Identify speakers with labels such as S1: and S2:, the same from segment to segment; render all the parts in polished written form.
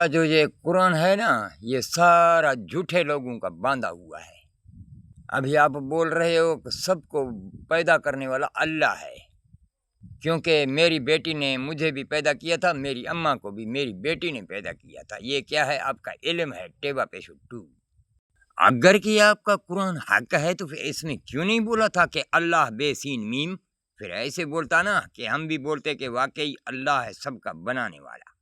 S1: जो ये कुरान है ना, ये सारा झूठे लोगों का बांधा हुआ है। अभी आप बोल रहे हो कि सबको पैदा करने वाला अल्लाह है, क्योंकि मेरी बेटी ने मुझे भी पैदा किया था, मेरी अम्मा को भी मेरी बेटी ने पैदा किया था। ये क्या है? आपका इल्म है टेबा पेशुट्टू। अगर कि आपका कुरान हक है तो फिर इसमें क्यों नहीं बोला था कि अल्लाह बेसीन मीम? फिर ऐसे बोलता ना कि हम भी बोलते कि वाकई अल्लाह है सबका बनाने वाला।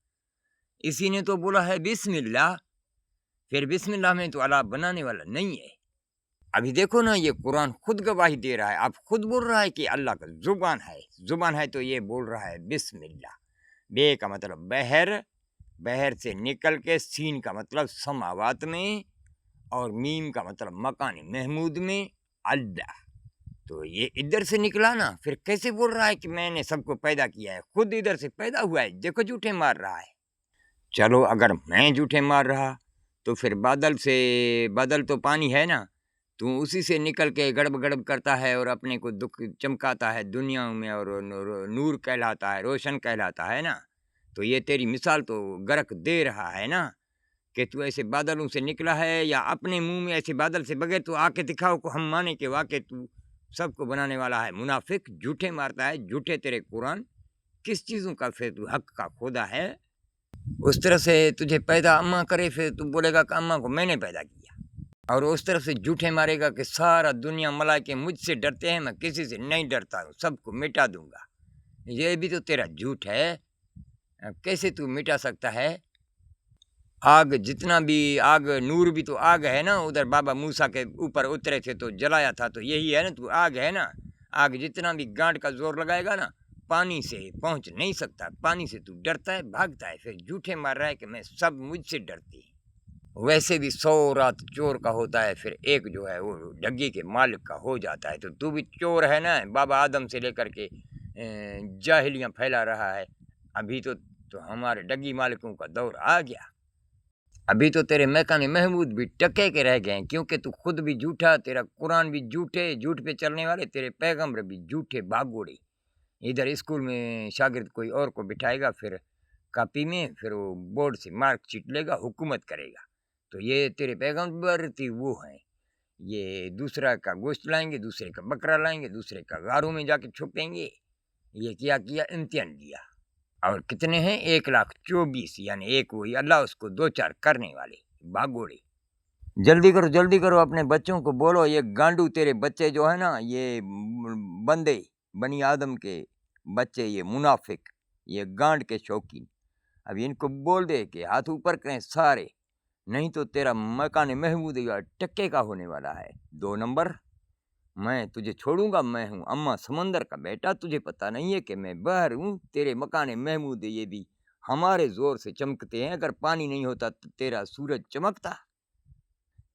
S1: इसी ने तो बोला है बिस्मिल्लाह, फिर बिस्मिल्लाह में तो अल्लाह बनाने वाला नहीं है। अभी देखो ना, ये कुरान खुद गवाही दे रहा है, आप खुद बोल रहा है कि अल्लाह का जुबान है तो ये बोल रहा है बिस्मिल्लाह। बे का मतलब बहर, बहर से निकल के सीन का मतलब समावात में, और मीम का मतलब मकान महमूद में अल्लाह। तो ये इधर से निकला ना, फिर कैसे बोल रहा है कि मैंने सबको पैदा किया है? खुद इधर से पैदा हुआ है, देखो झूठे मार रहा है। चलो अगर मैं झूठे मार रहा तो फिर बादल तो पानी है ना, तू उसी से निकल के गड़ब गड़ब करता है और अपने को दुख चमकाता है दुनिया में, और नूर कहलाता है, रोशन कहलाता है ना। तो ये तेरी मिसाल तो गरक दे रहा है ना, कि तू ऐसे बादलों से निकला है, या अपने मुंह में ऐसे बादल से बगैर तो आके दिखाओ को हम माने के वाकई तू सबको बनाने वाला है। मुनाफिक झूठे मारता है, झूठे तेरे कुरान। किस चीज़ों का फिर तू हक का खोदा है? उस तरह से तुझे पैदा अम्मा करे, फिर तू बोलेगा कि अम्मा को मैंने पैदा किया, और उस तरफ से झूठे मारेगा कि सारा दुनिया मलाइके मुझसे डरते हैं, मैं किसी से नहीं डरता हूँ, सबको मिटा दूंगा। ये भी तो तेरा झूठ है। कैसे तू मिटा सकता है? आग जितना भी आग, नूर भी तो आग है ना, उधर बाबा मूसा के ऊपर उतरे थे तो जलाया था, तो यही है ना, तू आग है ना। आग जितना भी गांठ का जोर लगाएगा ना, पानी से पहुंच नहीं सकता। पानी से तू डरता है, भागता है, फिर झूठे मार रहा है कि मैं सब मुझसे डरती है। वैसे भी 100 रात चोर का होता है, फिर एक जो है वो डग्गी के मालिक का हो जाता है। तो तू भी चोर है ना, बाबा आदम से लेकर के जाहिलियाँ फैला रहा है। अभी तो हमारे डग्गी मालिकों का दौर आ गया। अभी तो तेरे मकान महमूद भी टके के रह गए हैं, क्योंकि तू खुद भी झूठा, तेरा कुरान भी झूठे, झूठ पे चलने वाले तेरे पैगंबर भी झूठे भागोड़े। इधर स्कूल में शागिर्द कोई और को बिठाएगा, फिर कॉपी में फिर वो बोर्ड से मार्कशीट लेगा, हुकूमत करेगा। तो ये तेरे पैगंबर थी वो हैं, ये दूसरा का गोश्त लाएंगे, दूसरे का बकरा लाएंगे, दूसरे का गारों में जाके छुपेंगे। ये क्या किया? इम्तिहान दिया। और कितने हैं? 1,24,000, यानी एक वही अल्लाह, उसको 2-4 करने वाले भागोड़े। जल्दी करो, अपने बच्चों को बोलो, ये गांडू तेरे बच्चे जो है ना, ये बंदे बनी आदम के बच्चे, ये मुनाफिक, ये गांड के शौकीन, अब इनको बोल दे कि हाथ ऊपर करें सारे, नहीं तो तेरा मकान महमूद टक्के का होने वाला है। 2 नंबर। मैं तुझे छोड़ूंगा? मैं हूँ अम्मा समंदर का बेटा, तुझे पता नहीं है कि मैं बहर हूँ? तेरे मकान महमूद ये भी हमारे जोर से चमकते हैं। अगर पानी नहीं होता तो तेरा सूरज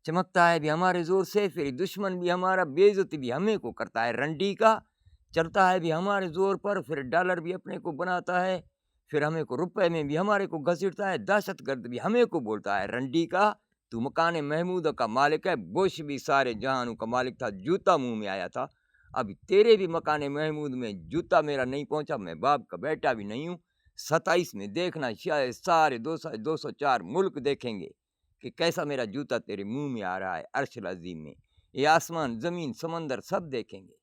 S1: चमकता है भी हमारे जोर से। फिर दुश्मन भी हमारा बेइज्जती भी हमें को करता है, रंडी का चलता है भी हमारे जोर पर। फिर डॉलर भी अपने को बनाता है, फिर हमें को रुपए में भी हमारे को घसीटता है। दहशतगर्द भी हमें को बोलता है रंडी का। तू मकान महमूद का मालिक है, बुश भी सारे जहानों का मालिक था, जूता मुंह में आया था। अब तेरे भी मकान महमूद में जूता मेरा नहीं पहुंचा, मैं बाप का बेटा भी नहीं हूँ। 27 में देखना, शायद सारे 204 मुल्क देखेंगे कि कैसा मेरा जूता तेरे मुंह में आ रहा है। अर्श अजीम में ये आसमान, जमीन, समंदर सब देखेंगे।